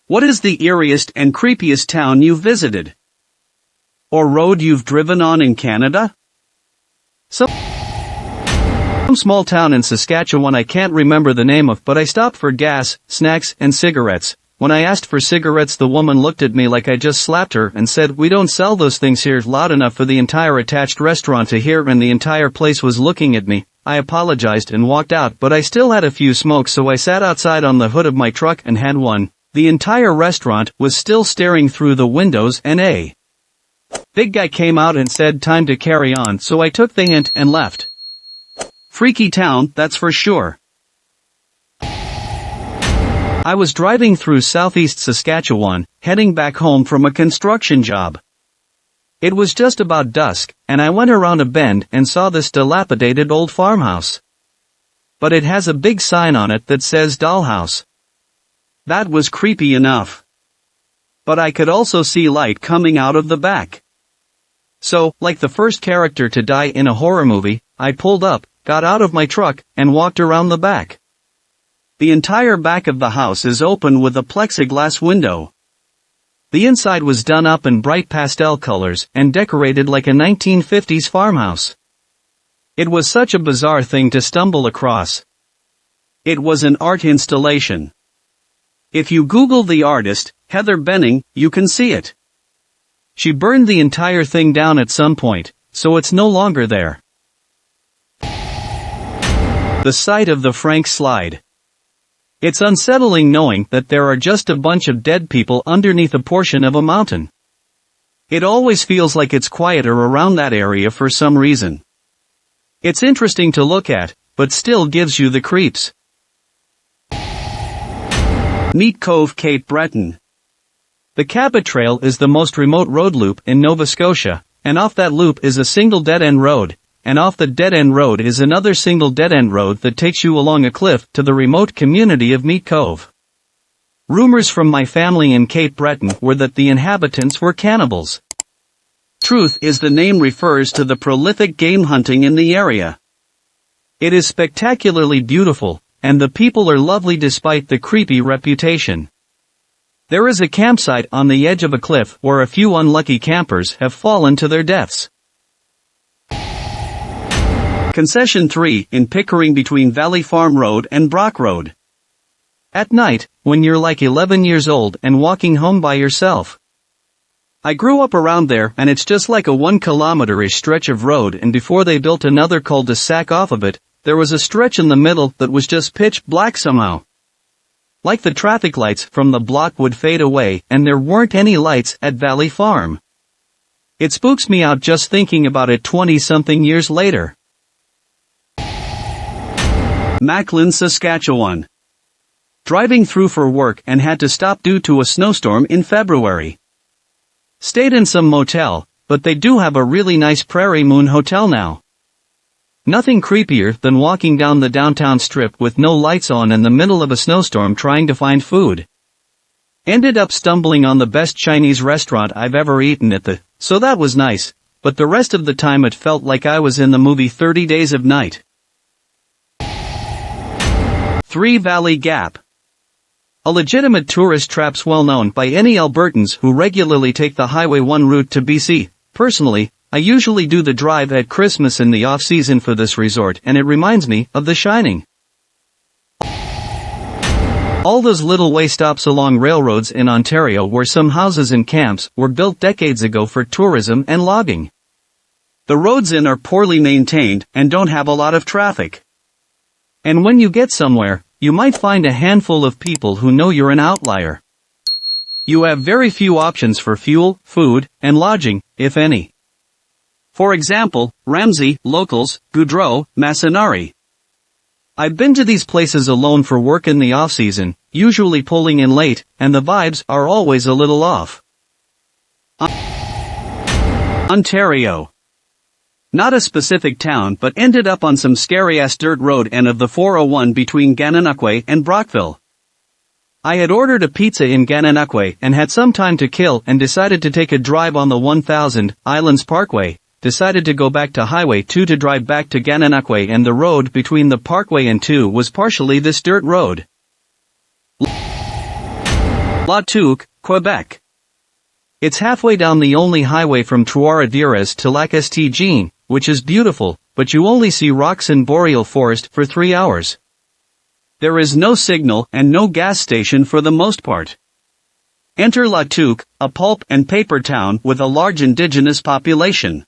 What is the eeriest and creepiest town you've visited? Or road you've driven on in Canada? Some small town in Saskatchewan I can't remember the name of, but I stopped for gas, snacks, and cigarettes. When I asked for cigarettes, the woman looked at me like I just slapped her and said, "We don't sell those things here," loud enough for the entire attached restaurant to hear, and the entire place was looking at me. I apologized and walked out, but I still had a few smokes, so I sat outside on the hood of my truck and had one. The entire restaurant was still staring through the windows, and a big guy came out and said time to carry on, so I took the hint and left. Freaky town, that's for sure. I was driving through southeast Saskatchewan, heading back home from a construction job. It was just about dusk, and I went around a bend and saw this dilapidated old farmhouse. But it has a big sign on it that says dollhouse. That was creepy enough. But I could also see light coming out of the back. So, like the first character to die in a horror movie, I pulled up, got out of my truck, and walked around the back. The entire back of the house is open with a plexiglass window. The inside was done up in bright pastel colors and decorated like a 1950s farmhouse. It was such a bizarre thing to stumble across. It was an art installation. If you Google the artist, Heather Benning, you can see it. She burned the entire thing down at some point, so it's no longer there. The site of the Frank Slide. It's unsettling knowing that there are just a bunch of dead people underneath a portion of a mountain. It always feels like it's quieter around that area for some reason. It's interesting to look at, but still gives you the creeps. Meat Cove, Cape Breton. The Cabot Trail is the most remote road loop in Nova Scotia, and off that loop is a single dead-end road, and off the dead-end road is another single dead-end road that takes you along a cliff to the remote community of Meat Cove. Rumors from my family in Cape Breton were that the inhabitants were cannibals. Truth is, the name refers to the prolific game hunting in the area. It is spectacularly beautiful, and the people are lovely despite the creepy reputation. There is a campsite on the edge of a cliff where a few unlucky campers have fallen to their deaths. Concession 3 in Pickering between Valley Farm Road and Brock Road. At night, when you're like 11 years old and walking home by yourself. I grew up around there, and it's just like a 1 kilometer-ish stretch of road, and before they built another cul-de-sac off of it, there was a stretch in the middle that was just pitch black somehow. Like the traffic lights from the block would fade away, and there weren't any lights at Valley Farm. It spooks me out just thinking about it 20-something years later. Macklin, Saskatchewan. Driving through for work and had to stop due to a snowstorm in February. Stayed in some motel, but they do have a really nice Prairie Moon hotel now. Nothing creepier than walking down the downtown strip with no lights on in the middle of a snowstorm trying to find food. Ended up stumbling on the best Chinese restaurant I've ever eaten at so that was nice, but the rest of the time it felt like I was in the movie 30 Days of Night. 3 Valley Gap. A legitimate tourist trap's well known by any Albertans who regularly take the Highway 1 route to BC. Personally, I usually do the drive at Christmas in the off-season for this resort, and it reminds me of The Shining. All those little way stops along railroads in Ontario where some houses and camps were built decades ago for tourism and logging. The roads in are poorly maintained and don't have a lot of traffic. And when you get somewhere, you might find a handful of people who know you're an outlier. You have very few options for fuel, food, and lodging, if any. For example, Ramsey, Locals, Goudreau, Massonari. I've been to these places alone for work in the off-season, usually pulling in late, and the vibes are always a little off. Ontario. Not a specific town, but ended up on some scary-ass dirt road end of the 401 between Gananoque and Brockville. I had ordered a pizza in Gananoque and had some time to kill and decided to take a drive on the 1000 Islands Parkway. Decided to go back to Highway 2 to drive back to Gananoque, and the road between the Parkway and 2 was partially this dirt road. La Tuque, Quebec. It's halfway down the only highway from Trois-Rivières to Lac-Saint-Jean, which is beautiful, but you only see rocks and boreal forest for 3 hours. There is no signal and no gas station for the most part. Enter La Tuque, a pulp and paper town with a large indigenous population.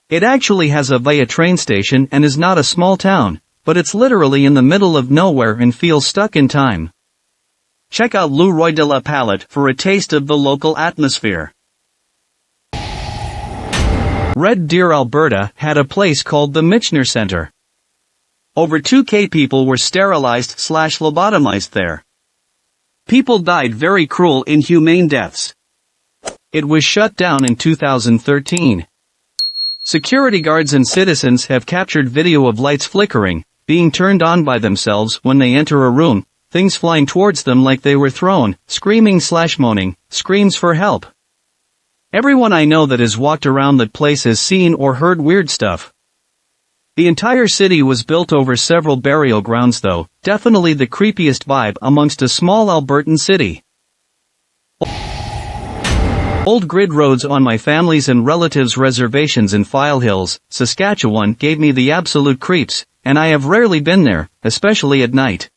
It actually has a via train station and is not a small town, but it's literally in the middle of nowhere and feels stuck in time. Check out Le Roi de la Palette for a taste of the local atmosphere. Red Deer, Alberta had a place called the Michener Center. Over 2,000 people were sterilized/lobotomized there. People died very cruel, inhumane deaths. It was shut down in 2013. Security guards and citizens have captured video of lights flickering, being turned on by themselves when they enter a room, things flying towards them like they were thrown, screaming/moaning, screams for help. Everyone I know that has walked around that place has seen or heard weird stuff. The entire city was built over several burial grounds though, definitely the creepiest vibe amongst a small Albertan city. Old grid roads on my family's and relatives' reservations in File Hills, Saskatchewan gave me the absolute creeps, and I have rarely been there, especially at night.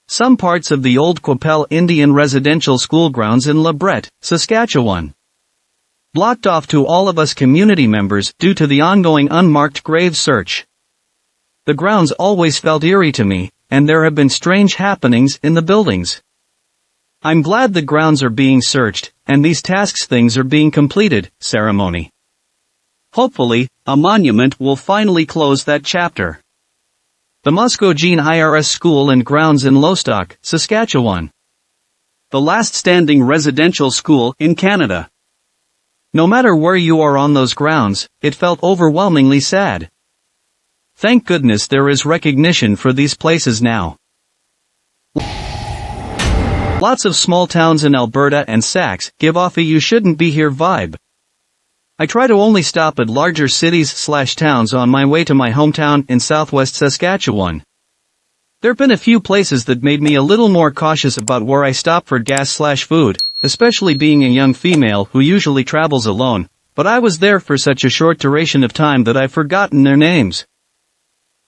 Some parts of the old Qu'Appelle Indian residential school grounds in Lebret, Saskatchewan. Blocked off to all of us community members due to the ongoing unmarked grave search. The grounds always felt eerie to me, and there have been strange happenings in the buildings. I'm glad the grounds are being searched, and these tasks things are being completed, ceremony. Hopefully, a monument will finally close that chapter. The Muscogene IRS School and Grounds in Lostock, Saskatchewan. The last standing residential school in Canada. No matter where you are on those grounds, it felt overwhelmingly sad. Thank goodness there is recognition for these places now. Lots of small towns in Alberta and Sask give off a you shouldn't be here vibe. I try to only stop at larger cities/towns on my way to my hometown in southwest Saskatchewan. There've been a few places that made me a little more cautious about where I stop for gas/food, especially being a young female who usually travels alone, but I was there for such a short duration of time that I've forgotten their names.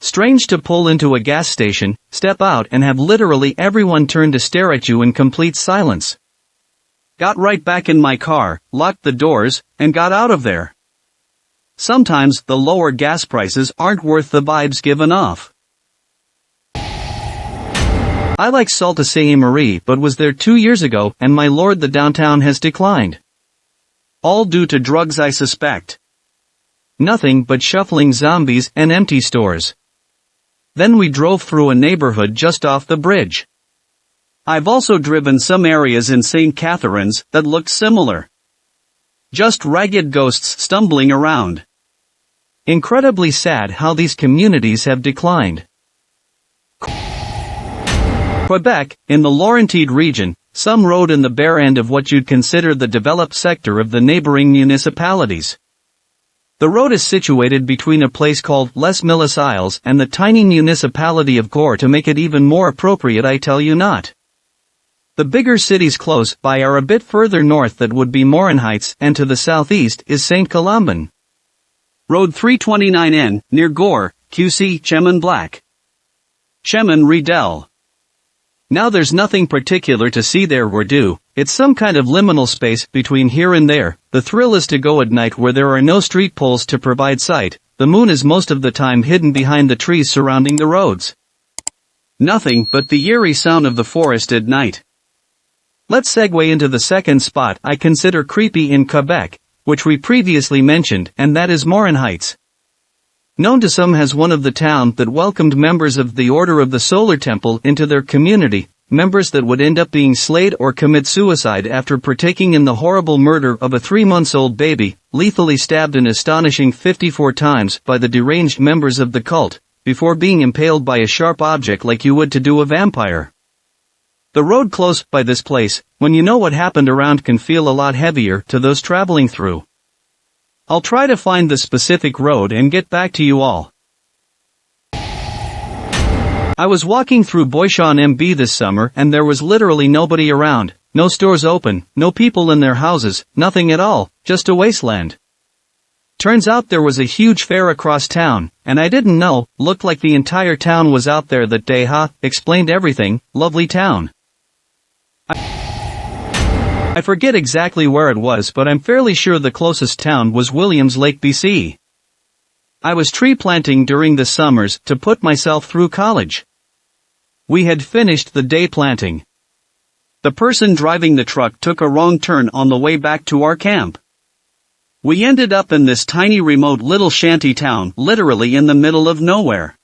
Strange to pull into a gas station, step out and have literally everyone turn to stare at you in complete silence. Got right back in my car, locked the doors, and got out of there. Sometimes the lower gas prices aren't worth the vibes given off. I like Sault Ste. Marie but was there 2 years ago and my lord the downtown has declined. All due to drugs I suspect. Nothing but shuffling zombies and empty stores. Then we drove through a neighborhood just off the bridge. I've also driven some areas in St. Catharines that looked similar. Just ragged ghosts stumbling around. Incredibly sad how these communities have declined. Quebec, in the Laurentide region, some road in the bare end of what you'd consider the developed sector of the neighboring municipalities. The road is situated between a place called Les Milles Isles and the tiny municipality of Gore. To make it even more appropriate, I tell you not. The bigger cities close by are a bit further north. That would be Morin Heights, and to the southeast is St. Columban. Road 329N, near Gore, QC Chemin Black. Chemin Riedel. Now there's nothing particular to see there or do, it's some kind of liminal space between here and there. The thrill is to go at night where there are no street poles to provide sight. The moon is most of the time hidden behind the trees surrounding the roads. Nothing but the eerie sound of the forest at night. Let's segue into the second spot I consider creepy in Quebec, which we previously mentioned, and that is Morin Heights. Known to some as one of the towns that welcomed members of the Order of the Solar Temple into their community, members that would end up being slayed or commit suicide after partaking in the horrible murder of a 3-month-old baby, lethally stabbed an astonishing 54 times by the deranged members of the cult, before being impaled by a sharp object like you would to do a vampire. The road close by this place, when you know what happened around, can feel a lot heavier to those traveling through. I'll try to find the specific road and get back to you all. I was walking through Boischain MB this summer and there was literally nobody around, no stores open, no people in their houses, nothing at all, just a wasteland. Turns out there was a huge fair across town, and I didn't know, looked like the entire town was out there that day. Explained everything, lovely town. I forget exactly where it was, but I'm fairly sure the closest town was Williams Lake, BC. I was tree planting during the summers to put myself through college. We had finished the day planting. The person driving the truck took a wrong turn on the way back to our camp. We ended up in this tiny remote little shanty town, literally in the middle of nowhere.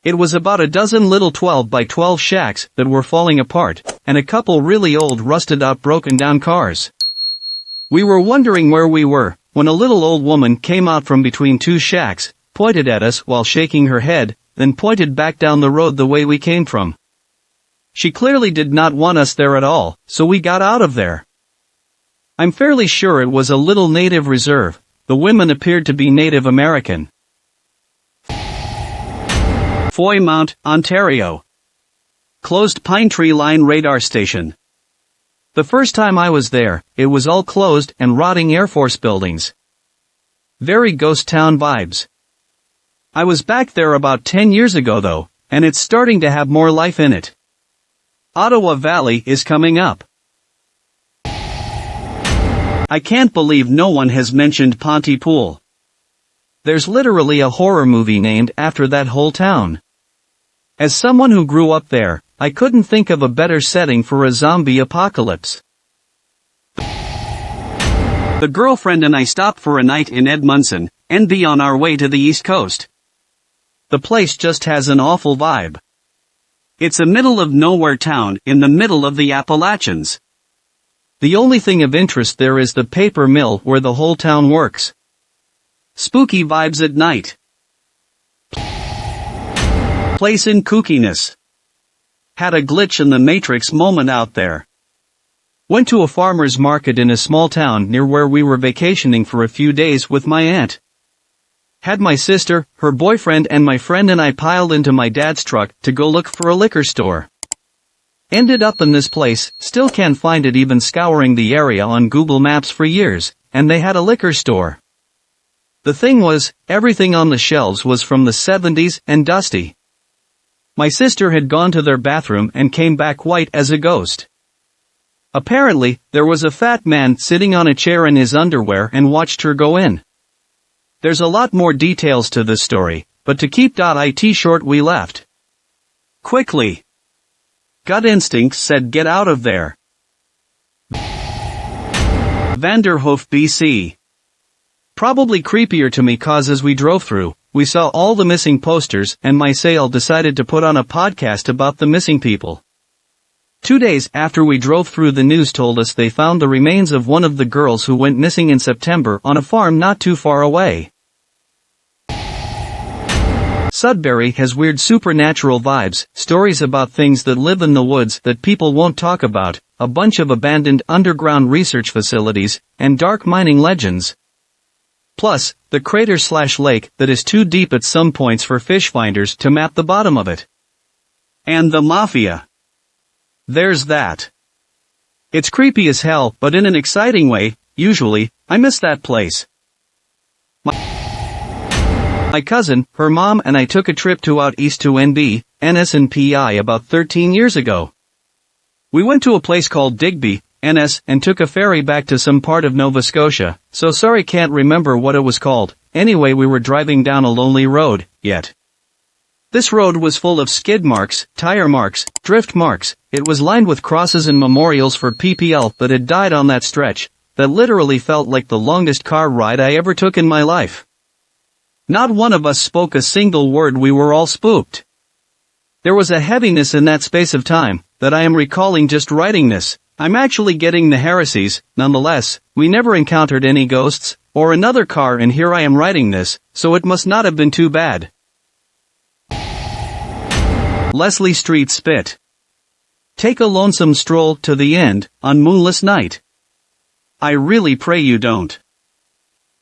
It was about a dozen little 12 by 12 shacks that were falling apart, and a couple really old rusted out broken down cars. We were wondering where we were, when a little old woman came out from between two shacks, pointed at us while shaking her head, then pointed back down the road the way we came from. She clearly did not want us there at all, so we got out of there. I'm fairly sure it was a little native reserve. The women appeared to be Native American. Foymount, Ontario. Closed Pine Tree Line radar station. The first time I was there, it was all closed and rotting Air Force buildings. Very ghost town vibes. I was back there about 10 years ago though, and it's starting to have more life in it. Ottawa Valley is coming up. I can't believe no one has mentioned Pontypool. There's literally a horror movie named after that whole town. As someone who grew up there, I couldn't think of a better setting for a zombie apocalypse. The girlfriend and I stopped for a night in Edmondson, NB on our way to the East Coast. The place just has an awful vibe. It's a middle of nowhere town in the middle of the Appalachians. The only thing of interest there is the paper mill where the whole town works. Spooky vibes at night. Place in kookiness. Had a glitch in the Matrix moment out there. Went to a farmer's market in a small town near where we were vacationing for a few days with my aunt. Had my sister, her boyfriend and my friend and I piled into my dad's truck to go look for a liquor store. Ended up in this place, still can't find it even scouring the area on Google Maps for years, and they had a liquor store. The thing was, everything on the shelves was from the 70s and dusty. My sister had gone to their bathroom and came back white as a ghost. Apparently, there was a fat man sitting on a chair in his underwear and watched her go in. There's a lot more details to this story, but to keep it short we left. Quickly. Gut instincts said get out of there. Vanderhoof, BC. Probably creepier to me cause as we drove through, we saw all the missing posters and my sale decided to put on a podcast about the missing people. 2 days after we drove through, the news told us they found the remains of one of the girls who went missing in September on a farm not too far away. Sudbury has weird supernatural vibes, stories about things that live in the woods that people won't talk about, a bunch of abandoned underground research facilities, and dark mining legends. Plus, the crater/lake that is too deep at some points for fish finders to map the bottom of it. And the mafia. There's that. It's creepy as hell, but in an exciting way. Usually, I miss that place. My cousin, her mom and I took a trip to out east to NB, NS and PI about 13 years ago. We went to a place called Digby, NS, and took a ferry back to some part of Nova Scotia, so sorry can't remember what it was called. Anyway, we were driving down a lonely road, yet. This road was full of skid marks, tire marks, drift marks. It was lined with crosses and memorials for PPL that had died on that stretch. That literally felt like the longest car ride I ever took in my life. Not one of us spoke a single word. We were all spooked. There was a heaviness in that space of time that I am recalling just writing this. I'm actually getting the heresies. Nonetheless, we never encountered any ghosts or another car, and here I am writing this, so it must not have been too bad. Leslie Street Spit. Take a lonesome stroll to the end on moonless night. I really pray you don't.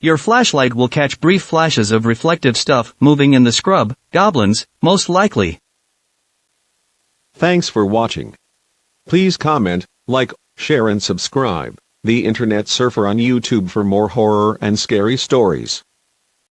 Your flashlight will catch brief flashes of reflective stuff moving in the scrub, goblins, most likely. Thanks for watching. Please comment, like, share and subscribe. The Internet Surfer on YouTube for more horror and scary stories.